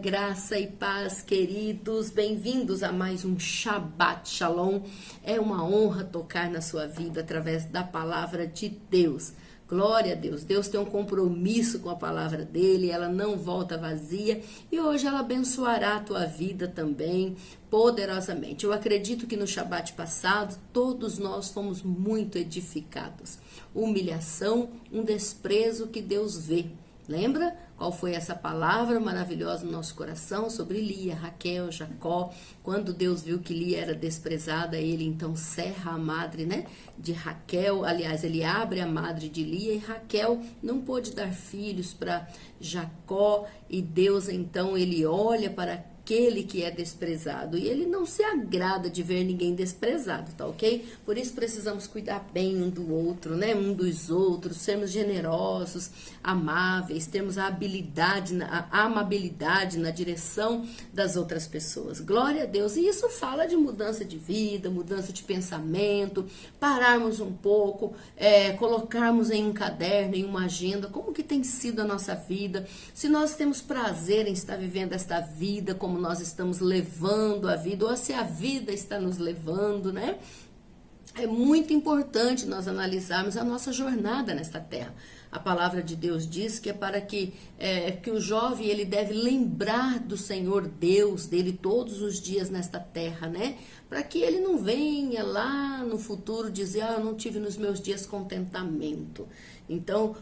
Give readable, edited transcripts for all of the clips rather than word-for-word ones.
graça e paz, queridos. Bem-vindos a mais um Shabbat Shalom. É uma honra tocar na sua vida através da palavra de Deus. Glória a Deus. Deus tem um compromisso com a palavra dele, ela não volta vazia e hoje ela abençoará a tua vida também poderosamente. Eu acredito que no Shabbat passado todos nós fomos muito edificados. Humilhação, um desprezo que Deus vê. Lembra qual foi essa palavra maravilhosa no nosso coração sobre Lia, Raquel, Jacó? Quando Deus viu que Lia era desprezada, ele então cerra a madre, de Raquel. Aliás, ele abre a madre de Lia e Raquel não pôde dar filhos para Jacó. E Deus então ele olha para aquele que é desprezado e ele não se agrada de ver ninguém desprezado, tá ok? Por isso precisamos cuidar bem um do outro, um dos outros, sermos generosos, amáveis, termos a amabilidade na direção das outras pessoas. Glória a Deus. E isso fala de mudança de vida, mudança de pensamento, pararmos um pouco, colocarmos em um caderno, em uma agenda, como que tem sido a nossa vida, se nós temos prazer em estar vivendo esta vida, como nós estamos levando a vida, ou se a vida está nos levando, É muito importante nós analisarmos a nossa jornada nesta terra. A palavra de Deus diz que é para que o jovem ele deve lembrar do Senhor Deus dele todos os dias nesta terra, para que ele não venha lá no futuro dizer, eu não tive nos meus dias contentamento. Então,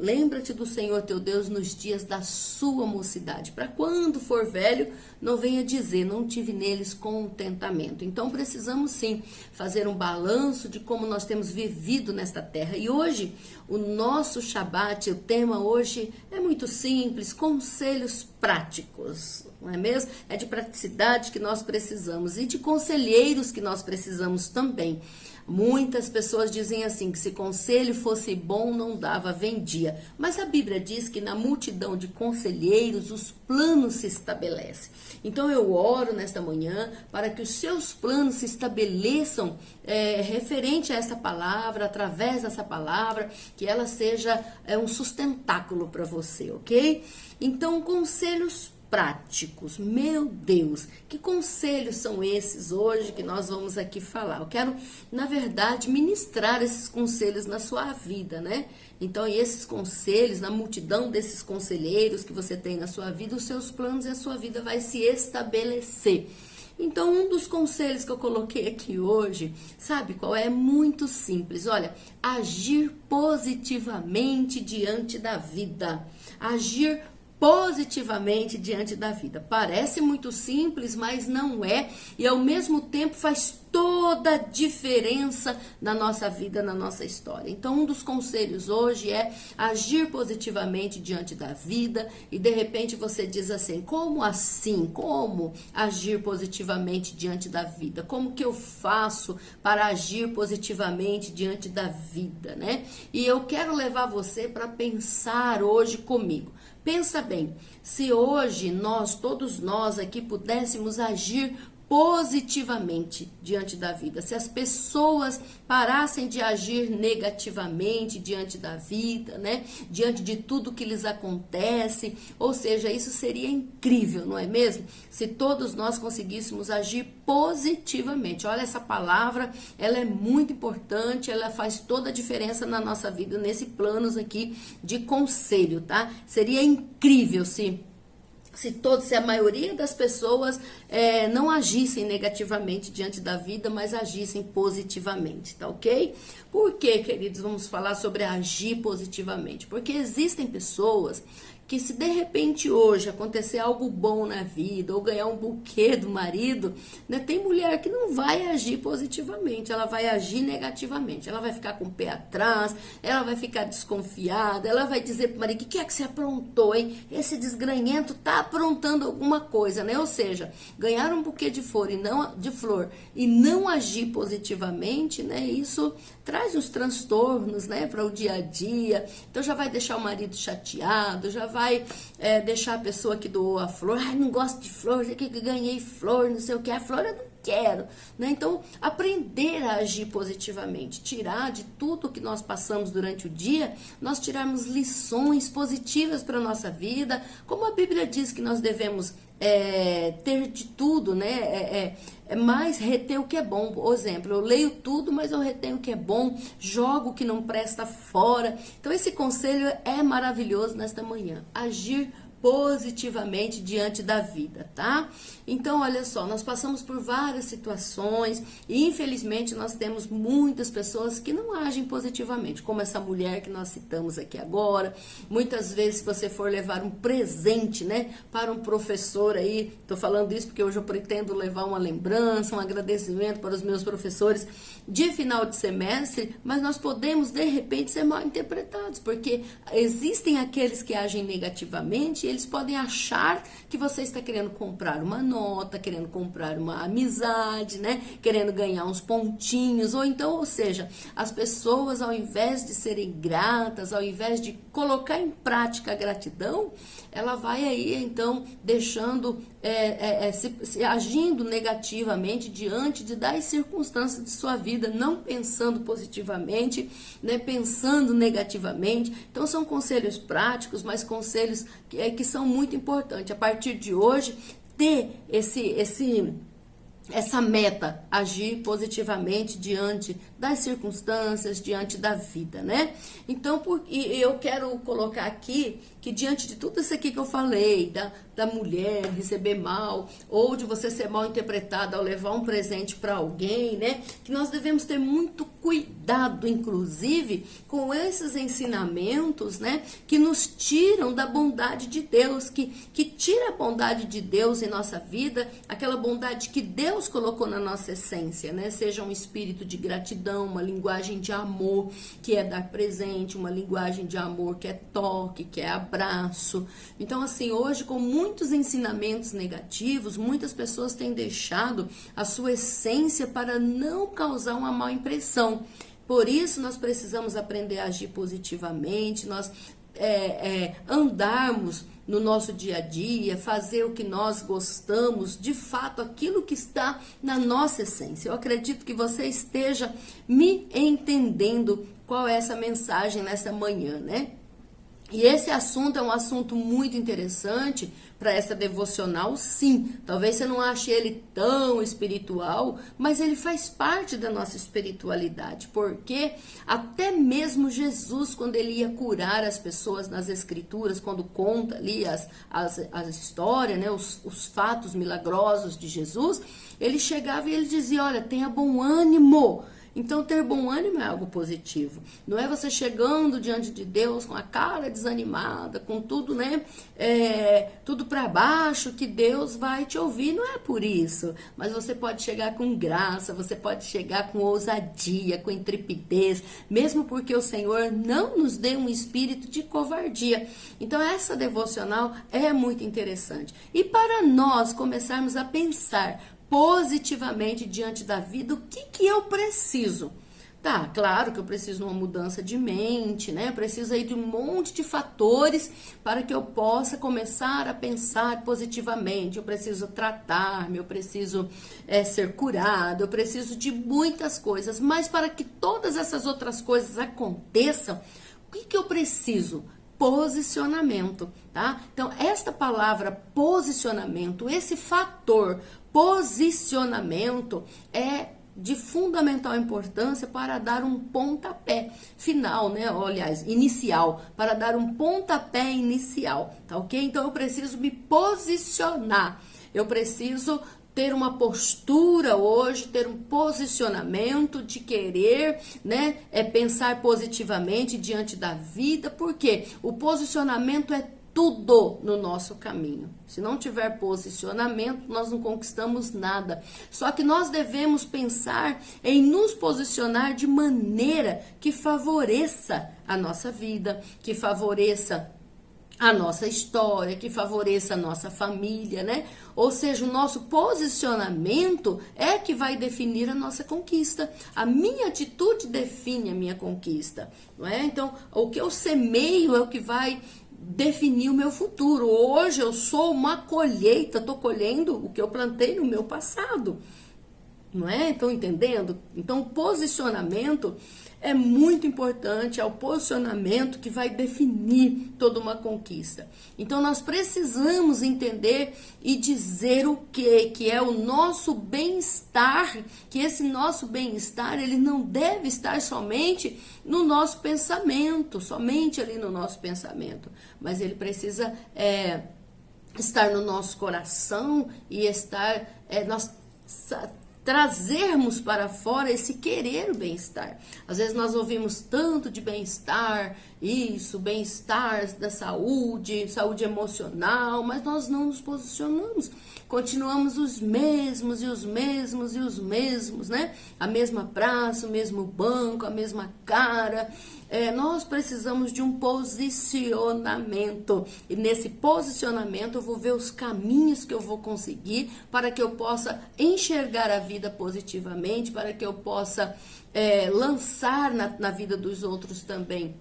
lembra-te do Senhor teu Deus nos dias da sua mocidade, para quando for velho, não venha dizer, não tive neles contentamento. Então, precisamos sim fazer um balanço de como nós temos vivido nesta terra. E hoje, o nosso Shabbat, o tema hoje é muito simples, conselhos práticos, não é mesmo? É de praticidade que nós precisamos e de conselheiros que nós precisamos também. Muitas pessoas dizem assim, que se conselho fosse bom, não dava, vendia. Mas a Bíblia diz que na multidão de conselheiros, os planos se estabelecem. Então eu oro nesta manhã para que os seus planos se estabeleçam referente a essa palavra, através dessa palavra, que ela seja um sustentáculo para você, ok? Então, conselhos práticos. Meu Deus, que conselhos são esses hoje que nós vamos aqui falar? Eu quero, na verdade, ministrar esses conselhos na sua vida, Então, e esses conselhos, na multidão desses conselheiros que você tem na sua vida, os seus planos e a sua vida vai se estabelecer. Então, um dos conselhos que eu coloquei aqui hoje, sabe qual é? Muito simples. Olha, agir positivamente diante da vida. Agir positivamente diante da vida. Parece muito simples, mas não é. E ao mesmo tempo faz toda a diferença na nossa vida, na nossa história. Então, um dos conselhos hoje é agir positivamente diante da vida. E de repente você diz assim, como assim? Como agir positivamente diante da vida? Como que eu faço para agir positivamente diante da vida, E eu quero levar você para pensar hoje comigo. Pensa bem, se hoje todos nós aqui pudéssemos agir positivamente diante da vida, se as pessoas parassem de agir negativamente diante da vida, diante de tudo que lhes acontece, ou seja, isso seria incrível, não é mesmo? Se todos nós conseguíssemos agir positivamente. Olha, essa palavra, ela é muito importante, ela faz toda a diferença na nossa vida, nesse plano aqui de conselho, tá? Seria incrível se a maioria das pessoas não agissem negativamente diante da vida, mas agissem positivamente, tá ok? Por que, queridos, vamos falar sobre agir positivamente? Porque existem pessoas que se de repente hoje acontecer algo bom na vida, ou ganhar um buquê do marido, tem mulher que não vai agir positivamente, ela vai agir negativamente, ela vai ficar com o pé atrás, ela vai ficar desconfiada, ela vai dizer pro marido, o que é que você aprontou, hein? Esse desgranhento tá aprontando alguma coisa, Ou seja, ganhar um buquê de flor e não agir positivamente, Isso traz uns transtornos, para o dia a dia, então já vai deixar o marido chateado, já vai deixar a pessoa que doou a flor, não gosto de flor, que ganhei flor, não sei o que, a flor é de um quero, né? Então, aprender a agir positivamente, tirar de tudo que nós passamos durante o dia, nós tirarmos lições positivas para a nossa vida, como a Bíblia diz que nós devemos ter de tudo, né? Mais reter o que é bom. Por exemplo, eu leio tudo, mas eu retenho o que é bom, jogo o que não presta fora. Então, esse conselho é maravilhoso nesta manhã. Agir positivamente diante da vida, tá? Então, olha só, nós passamos por várias situações e infelizmente nós temos muitas pessoas que não agem positivamente, como essa mulher que nós citamos aqui agora. Muitas vezes, se você for levar um presente, né, para um professor aí, tô falando isso porque hoje eu pretendo levar uma lembrança, um agradecimento para os meus professores de final de semestre, mas nós podemos de repente ser mal interpretados, porque existem aqueles que agem negativamente. Eles podem achar que você está querendo comprar uma nota, querendo comprar uma amizade, né? Querendo ganhar uns pontinhos, ou então, ou seja, as pessoas, ao invés de serem gratas, ao invés de colocar em prática a gratidão, ela vai aí, então, deixando, se agindo negativamente diante das circunstâncias de sua vida, não pensando positivamente, né? Pensando negativamente. Então, são conselhos práticos, mas conselhos que são muito importantes. A partir de hoje, ter essa meta, agir positivamente diante das circunstâncias, diante da vida, né? Então, eu quero colocar aqui que diante de tudo isso aqui que eu falei, da mulher receber mal, ou de você ser mal interpretada ao levar um presente para alguém, né? Que nós devemos ter muito cuidado, inclusive, com esses ensinamentos, né? Que nos tiram da bondade de Deus, que tira a bondade de Deus em nossa vida, aquela bondade que Deus colocou na nossa essência, né? Seja um espírito de gratidão, uma linguagem de amor, que é dar presente, uma linguagem de amor que é toque, que é abraço. Então, assim, hoje, com muitos ensinamentos negativos, muitas pessoas têm deixado a sua essência para não causar uma má impressão. Por isso, nós precisamos aprender a agir positivamente, nós andarmos no nosso dia a dia, fazer o que nós gostamos, de fato, aquilo que está na nossa essência. Eu acredito que você esteja me entendendo qual é essa mensagem nessa manhã, né? E esse assunto é um assunto muito interessante para essa devocional, sim. Talvez você não ache ele tão espiritual, mas ele faz parte da nossa espiritualidade, porque até mesmo Jesus, quando ele ia curar as pessoas nas escrituras, quando conta ali as histórias, né, os fatos milagrosos de Jesus, ele chegava e ele dizia, olha, tenha bom ânimo. Então, ter bom ânimo é algo positivo. Não é você chegando diante de Deus com a cara desanimada, com tudo, né? Tudo para baixo, que Deus vai te ouvir. Não é por isso. Mas você pode chegar com graça, você pode chegar com ousadia, com intrepidez, mesmo porque o Senhor não nos deu um espírito de covardia. Então, essa devocional é muito interessante. E para nós começarmos a pensar positivamente diante da vida, o que eu preciso? Tá, claro que eu preciso de uma mudança de mente, né? Eu preciso aí de um monte de fatores para que eu possa começar a pensar positivamente. Eu preciso tratar-me, eu preciso ser curado, eu preciso de muitas coisas. Mas para que todas essas outras coisas aconteçam, o que eu preciso? Posicionamento, tá? Então, esta palavra posicionamento, esse fator posicionamento é de fundamental importância para dar um pontapé final, né? Aliás, inicial, para dar um pontapé inicial, tá ok? Então, eu preciso me posicionar, eu preciso ter uma postura hoje, ter um posicionamento de querer, né, pensar positivamente diante da vida, porque o posicionamento é tudo no nosso caminho. Se não tiver posicionamento, nós não conquistamos nada. Só que nós devemos pensar em nos posicionar de maneira que favoreça a nossa vida, que favoreça a nossa história, que favoreça a nossa família, né? Ou seja, o nosso posicionamento é que vai definir a nossa conquista. A minha atitude define a minha conquista, não é? Então, o que eu semeio é o que vai definir o meu futuro. Hoje eu sou uma colheita, estou colhendo o que eu plantei no meu passado. Não é? Estão entendendo? Então, o posicionamento é muito importante, é o posicionamento que vai definir toda uma conquista. Então, nós precisamos entender e dizer o quê? Que é o nosso bem-estar, que esse nosso bem-estar, ele não deve estar somente no nosso pensamento, somente ali no nosso pensamento, mas ele precisa estar no nosso coração e estar, nós trazermos para fora esse querer o bem-estar. Às vezes nós ouvimos tanto de bem-estar, isso, bem-estar da saúde, saúde emocional, mas nós não nos posicionamos. Continuamos os mesmos e os mesmos e os mesmos, né? A mesma praça, o mesmo banco, a mesma cara. Nós precisamos de um posicionamento. E nesse posicionamento eu vou ver os caminhos que eu vou conseguir para que eu possa enxergar a vida positivamente, para que eu possa lançar na vida dos outros também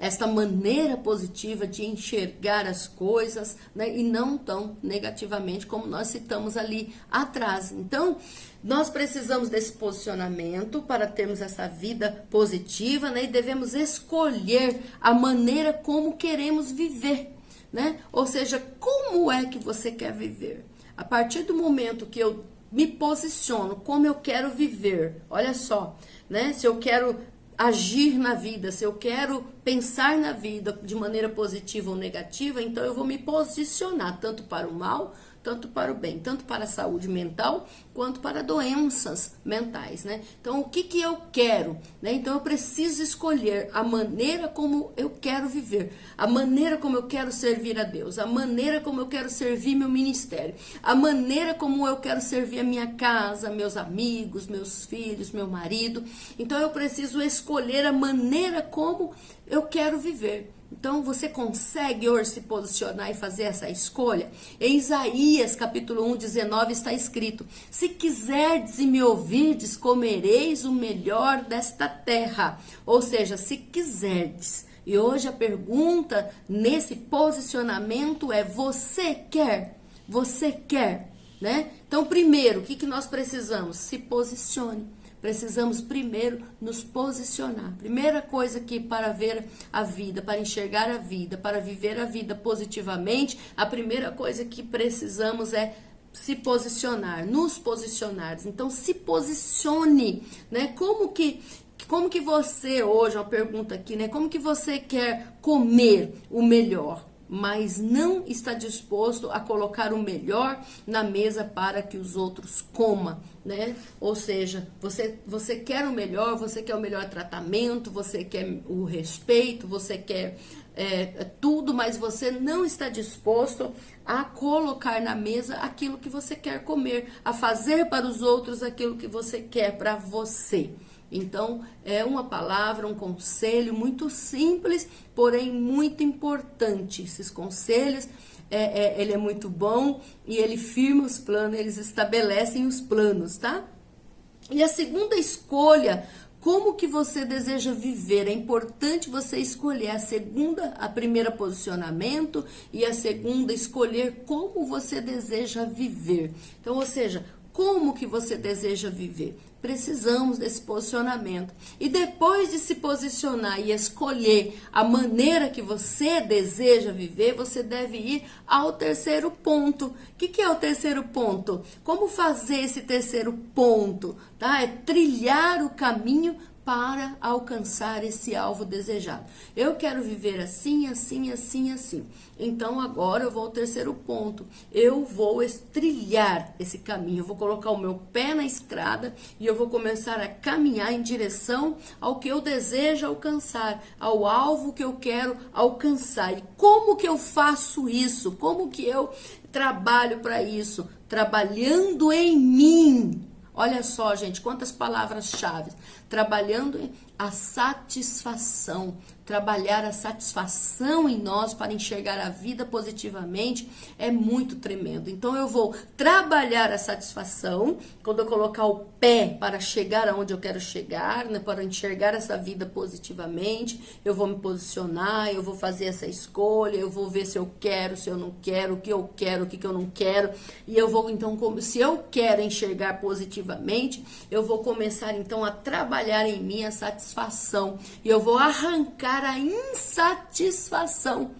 esta maneira positiva de enxergar as coisas, né, e não tão negativamente como nós citamos ali atrás. Então, nós precisamos desse posicionamento para termos essa vida positiva, né, e devemos escolher a maneira como queremos viver, né? Ou seja, como é que você quer viver? A partir do momento que eu me posiciono como eu quero viver, olha só, né? Se eu quero agir na vida, se eu quero pensar na vida de maneira positiva ou negativa, então eu vou me posicionar tanto para o mal, tanto para o bem, tanto para a saúde mental, quanto para doenças mentais, né? Então, o que eu quero, né? Então, eu preciso escolher a maneira como eu quero viver, a maneira como eu quero servir a Deus, a maneira como eu quero servir meu ministério, a maneira como eu quero servir a minha casa, meus amigos, meus filhos, meu marido. Então, eu preciso escolher a maneira como eu quero viver. Então, você consegue hoje se posicionar e fazer essa escolha? Em Isaías, capítulo 1, 19, está escrito: se quiserdes e me ouvirdes, comereis o melhor desta terra. Ou seja, se quiserdes. E hoje a pergunta nesse posicionamento é: você quer? Você quer, né? Então, primeiro, o que nós precisamos? Se posicione. Precisamos primeiro nos posicionar. Primeira coisa que para ver a vida, para enxergar a vida, para viver a vida positivamente, a primeira coisa que precisamos é se posicionar, nos posicionar. Então, se posicione, né? Como que você hoje, uma pergunta aqui, né? Como que você quer comer o melhor, mas não está disposto a colocar o melhor na mesa para que os outros comam, né? Ou seja, você quer o melhor, você quer o melhor tratamento, você quer o respeito, você quer tudo, mas você não está disposto a colocar na mesa aquilo que você quer comer, a fazer para os outros aquilo que você quer para você. Então, é uma palavra, um conselho muito simples, porém muito importante. Esses conselhos, ele é muito bom e ele firma os planos, eles estabelecem os planos, tá? E a segunda escolha, como que você deseja viver? É importante você escolher a primeira posicionamento e a segunda escolher como você deseja viver. Então, ou seja, como que você deseja viver? Precisamos desse posicionamento. E depois de se posicionar e escolher a maneira que você deseja viver, você deve ir ao terceiro ponto. O que é o terceiro ponto? Como fazer esse terceiro ponto? Tá? É trilhar o caminho para alcançar esse alvo desejado. Eu quero viver assim, assim, assim, assim. Então, agora eu vou ao terceiro ponto. Eu vou trilhar esse caminho. Eu vou colocar o meu pé na estrada e eu vou começar a caminhar em direção ao que eu desejo alcançar, ao alvo que eu quero alcançar. E como que eu faço isso? Como que eu trabalho para isso? Trabalhando em mim. Olha só, gente, quantas palavras-chave. Trabalhando a satisfação, trabalhar a satisfação em nós para enxergar a vida positivamente é muito tremendo. Então eu vou trabalhar a satisfação quando eu colocar o pé para chegar aonde eu quero chegar, né, para enxergar essa vida positivamente, eu vou me posicionar, eu vou fazer essa escolha, eu vou ver se eu quero, se eu não quero, o que eu quero, o que eu não quero, e eu vou então, se eu quero enxergar positivamente, eu vou começar então a trabalhar em mim a satisfação, e eu vou arrancar a insatisfação,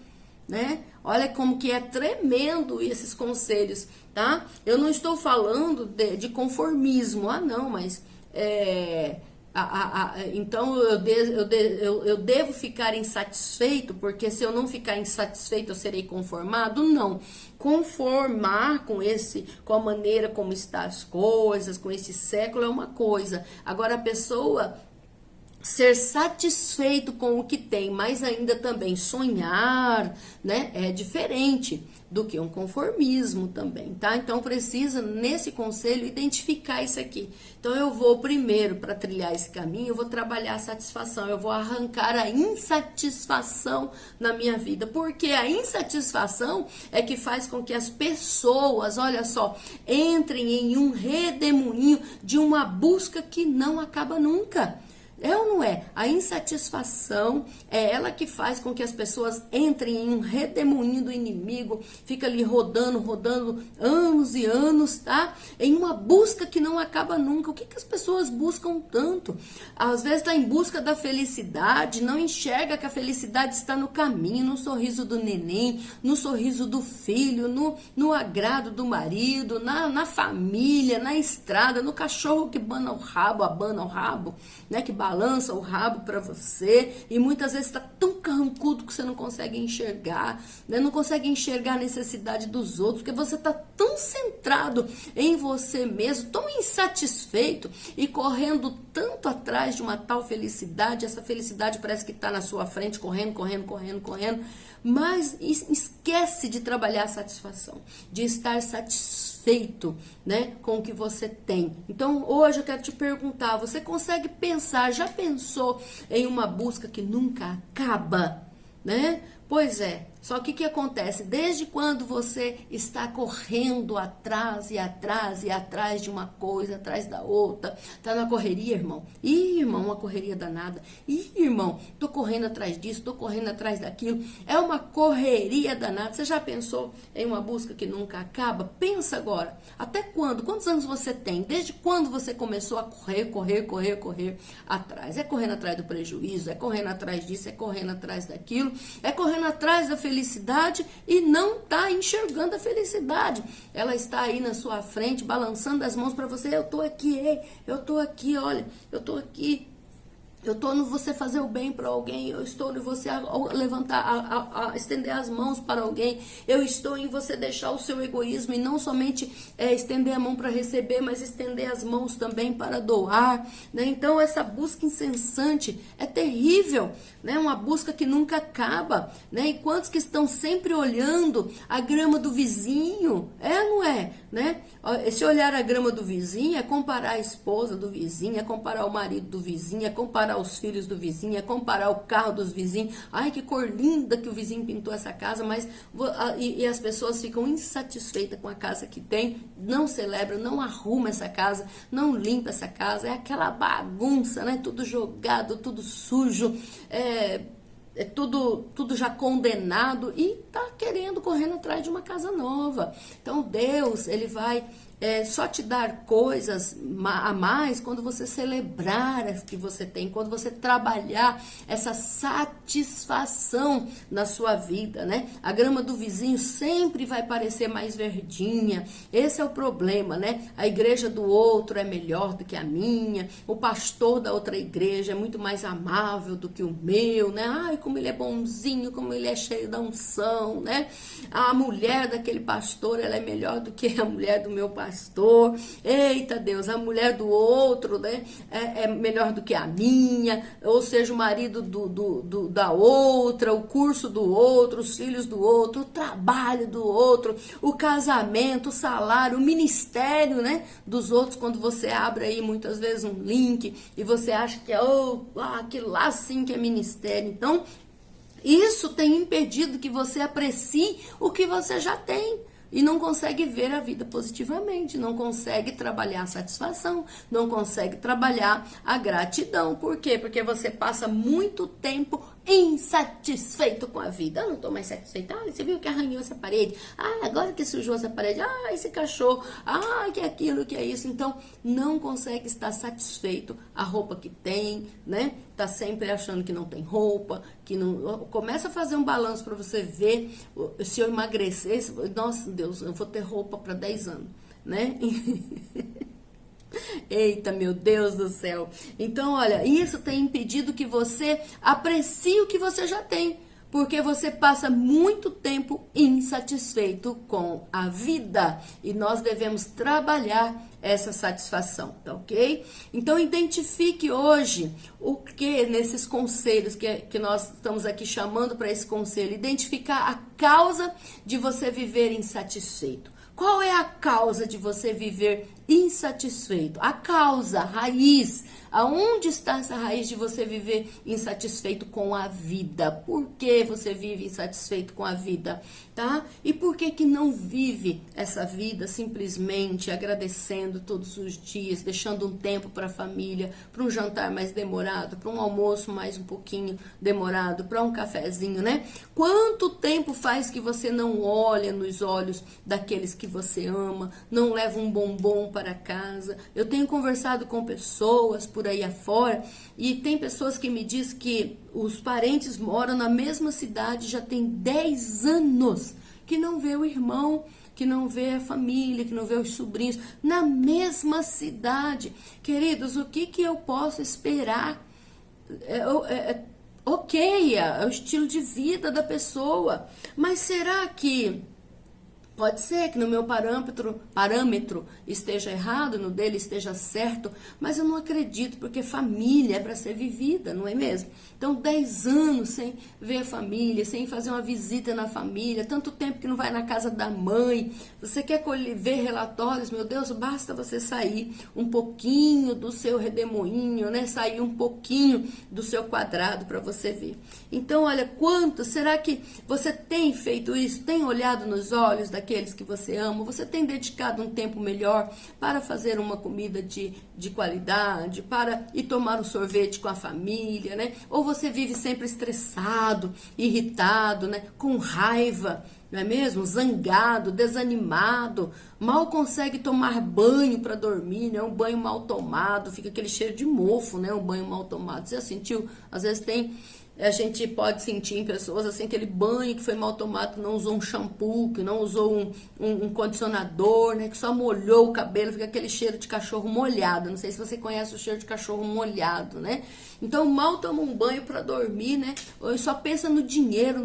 né? Olha como que é tremendo esses conselhos, tá? Eu não estou falando de conformismo, não, mas então eu devo ficar insatisfeito, porque se eu não ficar insatisfeito eu serei conformado? Não. Conformar com a maneira como estão as coisas, com esse século é uma coisa. Agora a pessoa ser satisfeito com o que tem, mas ainda também sonhar, né, é diferente do que um conformismo também, tá? Então precisa, nesse conselho, identificar isso aqui. Então eu vou primeiro, para trilhar esse caminho, eu vou trabalhar a satisfação, eu vou arrancar a insatisfação na minha vida, porque a insatisfação é que faz com que as pessoas, olha só, entrem em um redemoinho de uma busca que não acaba nunca. É ou não é? A insatisfação é ela que faz com que as pessoas entrem em um redemoinho do inimigo, fica ali rodando anos e anos, tá? Em uma busca que não acaba nunca. O que as pessoas buscam tanto? Às vezes está em busca da felicidade, não enxerga que a felicidade está no caminho, no sorriso do neném, no sorriso do filho, no agrado do marido, na família, na estrada, no cachorro que abana o rabo, né? Que balança o rabo para você, e muitas vezes está tão carrancudo que você não consegue enxergar, né? Não consegue enxergar a necessidade dos outros, porque você está tão centrado em você mesmo, tão insatisfeito e correndo tanto atrás de uma tal felicidade. Essa felicidade parece que está na sua frente, correndo, mas esquece de trabalhar a satisfação, de estar satisfeito, né, com o que você tem. Então hoje eu quero te perguntar, você consegue pensar, já pensou em uma busca que nunca acaba, né? Pois é, só que o que acontece? Desde quando você está correndo atrás de uma coisa, atrás da outra, tá na correria, irmão? Ih, irmão, uma correria danada. Ih, irmão, tô correndo atrás disso, tô correndo atrás daquilo. É uma correria danada. Você já pensou em uma busca que nunca acaba? Pensa agora. Até quando? Quantos anos você tem? Desde quando você começou a correr atrás? É correndo atrás do prejuízo, é correndo atrás disso, é correndo atrás daquilo, é correndo atrás da felicidade e não está enxergando a felicidade. Ela está aí na sua frente, balançando as mãos para você. Eu tô aqui, olha, eu tô aqui. Eu estou no você fazer o bem para alguém, eu estou em você levantar, estender as mãos para alguém, eu estou em você deixar o seu egoísmo e não somente estender a mão para receber, mas estender as mãos também para doar, né? Então essa busca incessante é terrível, né? Uma busca que nunca acaba, né? E quantos que estão sempre olhando a grama do vizinho, não é, né? Esse olhar a grama do vizinho é comparar a esposa do vizinho, é comparar o marido do vizinho, é comparar os filhos do vizinho, é comparar o carro dos vizinhos. Ai, que cor linda que o vizinho pintou essa casa, mas e as pessoas ficam insatisfeitas com a casa que tem, não celebram, não arruma essa casa, não limpa essa casa, é aquela bagunça, né? Tudo jogado, tudo sujo, é tudo já condenado e tá correndo atrás de uma casa nova. Então Deus, ele vai só te dar coisas a mais quando você celebrar as que você tem, quando você trabalhar essa satisfação na sua vida, né? A grama do vizinho sempre vai parecer mais verdinha. Esse é o problema, né? A igreja do outro é melhor do que a minha, o pastor da outra igreja é muito mais amável do que o meu, né? Ai, como ele é bonzinho, como ele é cheio da unção, né? A mulher daquele pastor, ela é melhor do que a mulher do meu pastor. pastor. Eita Deus, a mulher do outro, né, é melhor do que a minha, ou seja, o marido da outra, o curso do outro, os filhos do outro, o trabalho do outro, o casamento, o salário, o ministério, né, dos outros. Quando você abre aí muitas vezes um link e você acha que é aquilo lá sim que é ministério. Então, isso tem impedido que você aprecie o que você já tem. E não consegue ver a vida positivamente, não consegue trabalhar a satisfação, não consegue trabalhar a gratidão. Por quê? Porque você passa muito tempo insatisfeito com a vida. Eu não tô mais satisfeita. Você viu que arranhou essa parede? Agora que sujou essa parede. Esse cachorro. Que é aquilo, que é isso. Então, não consegue estar satisfeito a roupa que tem, né? Tá sempre achando que não tem roupa, que não... Começa a fazer um balanço para você ver se eu emagrecer. Nossa, Deus, eu vou ter roupa para 10 anos, né? Eita, meu Deus do céu. Então, olha, isso tem impedido que você aprecie o que você já tem, porque você passa muito tempo insatisfeito com a vida. E nós devemos trabalhar essa satisfação, tá ok? Então, identifique hoje o que nesses conselhos que nós estamos aqui chamando para esse conselho. Identificar a causa de você viver insatisfeito. Qual é a causa de você viver insatisfeito? A causa, a raiz. Aonde está essa raiz de você viver insatisfeito com a vida? Por que você vive insatisfeito com a vida, tá? E por que não vive essa vida simplesmente agradecendo todos os dias, deixando um tempo para a família, para um jantar mais demorado, para um almoço mais um pouquinho demorado, para um cafezinho, né? Quanto tempo faz que você não olha nos olhos daqueles que você ama, não leva um bombom para casa? Eu tenho conversado com pessoas por aí afora e tem pessoas que me dizem que os parentes moram na mesma cidade já tem 10 anos que não vê o irmão, que não vê a família, que não vê os sobrinhos na mesma cidade. Queridos, o que eu posso esperar? Ok, é o estilo de vida da pessoa, mas será que pode ser que no meu parâmetro esteja errado, no dele esteja certo, mas eu não acredito, porque família é para ser vivida, não é mesmo? Então, 10 anos sem ver a família, sem fazer uma visita na família, tanto tempo que não vai na casa da mãe, você quer ver relatórios, meu Deus, basta você sair um pouquinho do seu redemoinho, né? Sair um pouquinho do seu quadrado para você ver. Então, olha, será que você tem feito isso? Tem olhado nos olhos daqueles que você ama? Você tem dedicado um tempo melhor para fazer uma comida de qualidade, para ir tomar um sorvete com a família, né? Ou você vive sempre estressado, irritado, né? Com raiva, não é mesmo? Zangado, desanimado, mal consegue tomar banho para dormir, né? Um banho mal tomado, fica aquele cheiro de mofo, né? Um banho mal tomado. Você já sentiu? Às vezes a gente pode sentir em pessoas assim, aquele banho que foi mal tomado, que não usou um shampoo, que não usou um condicionador, né? Que só molhou o cabelo, fica aquele cheiro de cachorro molhado. Não sei se você conhece o cheiro de cachorro molhado, né? Então, mal toma um banho para dormir, né? Ou só pensa no dinheiro,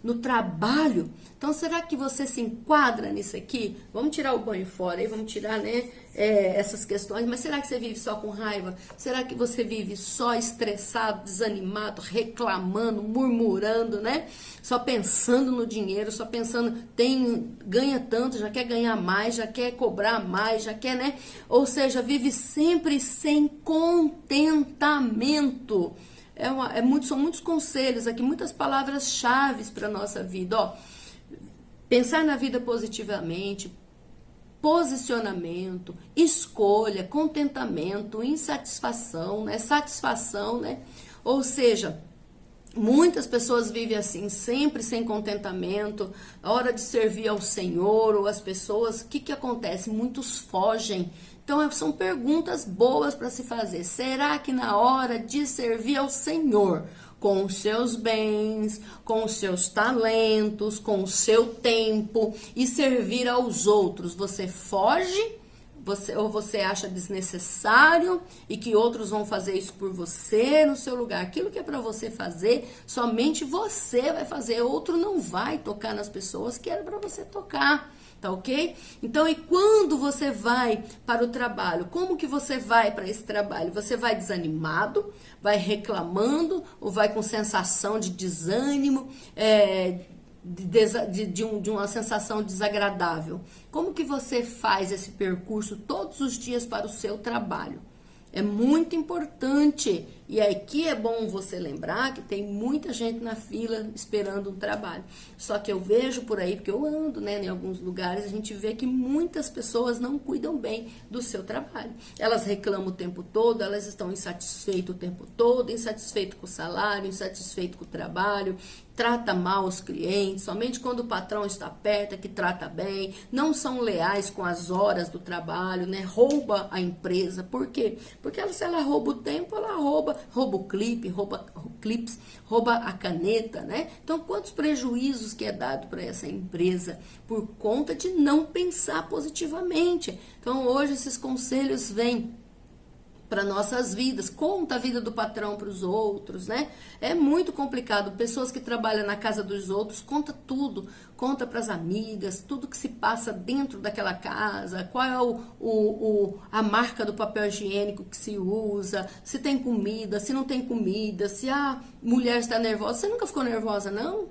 no trabalho. Então, será que você se enquadra nisso aqui? Vamos tirar o banho fora aí, vamos tirar, né? Essas questões, mas será que você vive só com raiva? Será que você vive só estressado, desanimado, reclamando, murmurando, né? Só pensando no dinheiro, só pensando, ganha tanto, já quer ganhar mais, já quer cobrar mais, já quer, né? Ou seja, vive sempre sem contentamento. São muitos conselhos aqui, muitas palavras-chave para a nossa vida, ó. Pensar na vida positivamente, posicionamento, escolha, contentamento, insatisfação, né? Satisfação, né? Ou seja, muitas pessoas vivem assim, sempre sem contentamento, a hora de servir ao Senhor ou as pessoas, o que acontece? Muitos fogem. Então, são perguntas boas para se fazer. Será que na hora de servir ao Senhor, com os seus bens, com os seus talentos, com o seu tempo e servir aos outros, você foge? Ou você acha desnecessário e que outros vão fazer isso por você no seu lugar? Aquilo que é para você fazer, somente você vai fazer, outro não vai tocar nas pessoas que era para você tocar. tá ok? Então, e quando você vai para o trabalho, como que você vai para esse trabalho? Você vai desanimado, vai reclamando, ou vai com sensação de desânimo, de uma sensação desagradável? Como que você faz esse percurso todos os dias para o seu trabalho? É muito importante. E aqui é bom você lembrar que tem muita gente na fila esperando um trabalho. Só que eu vejo por aí, porque eu ando, né, em alguns lugares, a gente vê que muitas pessoas não cuidam bem do seu trabalho. Elas reclamam o tempo todo, elas estão insatisfeitas o tempo todo, insatisfeitas com o salário, insatisfeitas com o trabalho, trata mal os clientes, somente quando o patrão está perto é que trata bem, não são leais com as horas do trabalho, né? Rouba a empresa. Por quê? Porque se ela rouba o tempo, ela rouba o clipe, rouba clips, rouba a caneta, né? Então, quantos prejuízos que é dado para essa empresa por conta de não pensar positivamente? Então, hoje esses conselhos vêm para nossas vidas, conta a vida do patrão para os outros, né? É muito complicado. Pessoas que trabalham na casa dos outros, conta tudo, conta para as amigas, tudo que se passa dentro daquela casa, qual é a marca do papel higiênico que se usa, se tem comida, se não tem comida, se a mulher está nervosa. Você nunca ficou nervosa, não?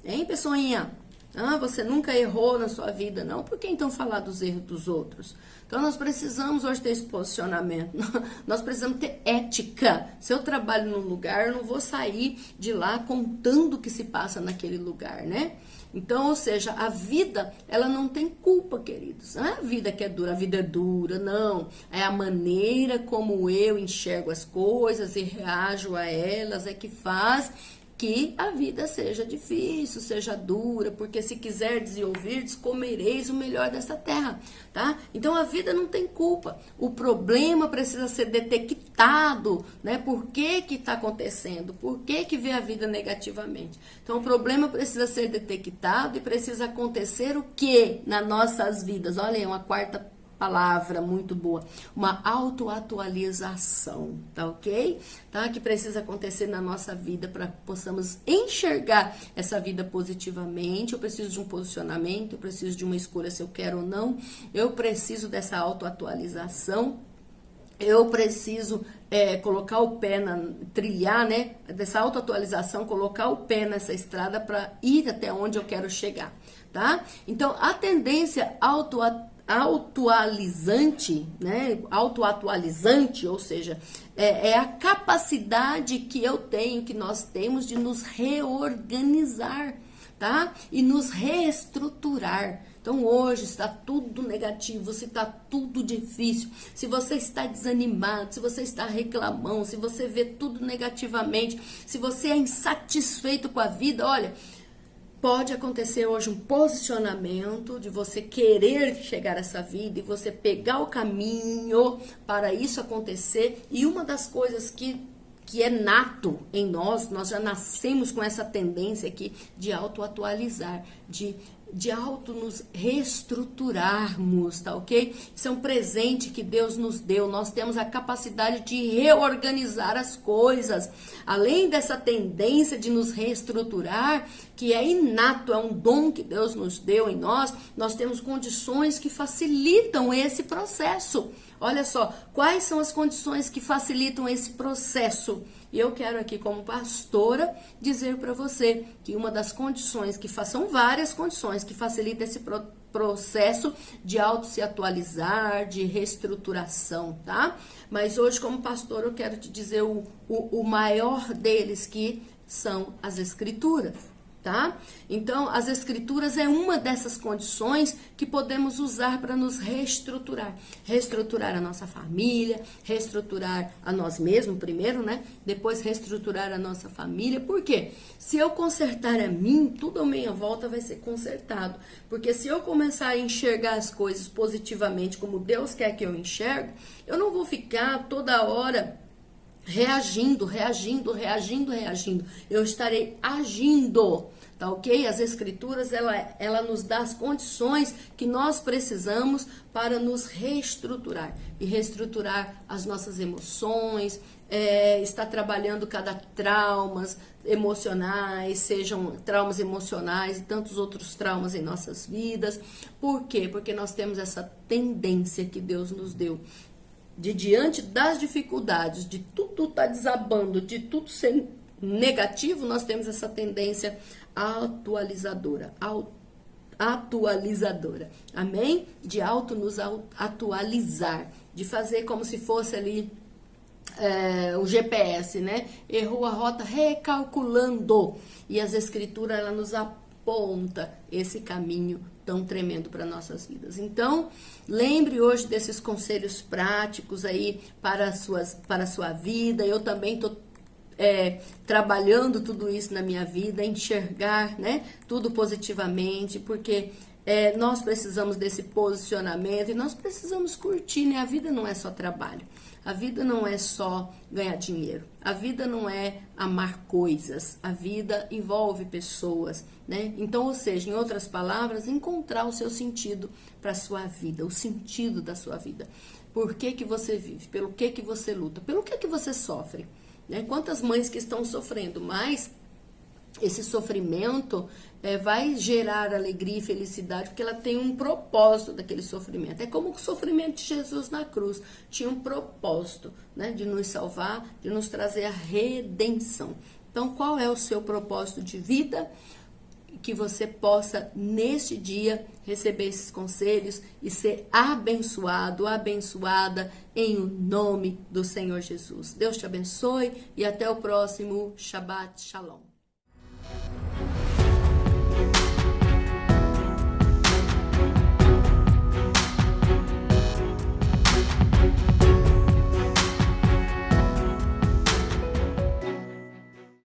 Hein, pessoinha? Ah, você nunca errou na sua vida, não? Por que então falar dos erros dos outros? Então, nós precisamos hoje ter esse posicionamento. Nós precisamos ter ética. Se eu trabalho num lugar, eu não vou sair de lá contando o que se passa naquele lugar, né? Então, ou seja, a vida, ela não tem culpa, queridos. Não é a vida que é dura, a vida é dura, não. É a maneira como eu enxergo as coisas e reajo a elas é que faz que a vida seja difícil, seja dura, porque se quiserdes e ouvirdes, comereis o melhor dessa terra, tá? Então a vida não tem culpa. O problema precisa ser detectado, né? Por que que está acontecendo? Por que que vê a vida negativamente? Então o problema precisa ser detectado e precisa acontecer o que nas nossas vidas? Olha aí, uma quarta palavra muito boa, uma autoatualização, tá ok? Tá? Que precisa acontecer na nossa vida para que possamos enxergar essa vida positivamente. Eu preciso de um posicionamento, eu preciso de uma escolha se eu quero ou não, eu preciso dessa autoatualização. Eu preciso colocar o pé trilhar, né? Dessa autoatualização, colocar o pé nessa estrada para ir até onde eu quero chegar, tá? Então, a tendência autoatualizante, né? Autoatualizante, ou seja, é a capacidade que eu tenho, que nós temos de nos reorganizar, tá? E nos reestruturar. Então hoje está tudo negativo, se está tudo difícil, se você está desanimado, se você está reclamando, se você vê tudo negativamente, se você é insatisfeito com a vida, olha, pode acontecer hoje um posicionamento de você querer chegar a essa vida e você pegar o caminho para isso acontecer. E uma das coisas que é nato em nós já nascemos com essa tendência aqui de autoatualizar, de auto nos reestruturarmos, tá ok? Isso é um presente que Deus nos deu. Nós temos a capacidade de reorganizar as coisas. Além dessa tendência de nos reestruturar, que é inato, é um dom que Deus nos deu em nós, nós temos condições que facilitam esse processo. Olha só, quais são as condições que facilitam esse processo? E eu quero aqui, como pastora, dizer para você que uma das condições, são várias condições que facilitam esse processo de auto se atualizar, de reestruturação, tá? Mas hoje, como pastor, eu quero te dizer o maior deles, que são as escrituras. Tá? Então, as escrituras é uma dessas condições que podemos usar para nos reestruturar. Reestruturar a nossa família, reestruturar a nós mesmos primeiro, né? Depois reestruturar a nossa família. Por quê? Se eu consertar a mim, tudo à minha volta vai ser consertado. Porque se eu começar a enxergar as coisas positivamente, como Deus quer que eu enxergue, eu não vou ficar toda hora reagindo, reagindo, reagindo, reagindo. Eu estarei agindo, tá ok? As escrituras, ela nos dá as condições que nós precisamos para nos reestruturar. E reestruturar as nossas emoções, está trabalhando cada traumas emocionais, sejam traumas emocionais e tantos outros traumas em nossas vidas. Por quê? Porque nós temos essa tendência que Deus nos deu de, diante das dificuldades, de tudo estar desabando, de tudo ser negativo, nós temos essa tendência atualizadora, amém? De nos atualizar, de fazer como se fosse ali o GPS, né? Errou a rota, recalculando. E as escrituras, ela nos aponta esse caminho tão tremendo para nossas vidas. Então, lembre hoje desses conselhos práticos aí para a sua vida. Eu também estou trabalhando tudo isso na minha vida, enxergar, né, tudo positivamente, porque nós precisamos desse posicionamento e nós precisamos curtir, né? A vida não é só trabalho, a vida não é só ganhar dinheiro, a vida não é amar coisas, a vida envolve pessoas, né? Então, ou seja, em outras palavras, encontrar o seu sentido para a sua vida, o sentido da sua vida. Por que que você vive? Pelo que você luta? Pelo que você sofre? Né? Quantas mães que estão sofrendo, mas esse sofrimento vai gerar alegria e felicidade, porque ela tem um propósito daquele sofrimento. É como o sofrimento de Jesus na cruz, tinha um propósito, né, de nos salvar, de nos trazer a redenção. Então, qual é o seu propósito de vida? Que você possa, neste dia, receber esses conselhos e ser abençoado, abençoada, em o nome do Senhor Jesus. Deus te abençoe e até o próximo Shabbat Shalom.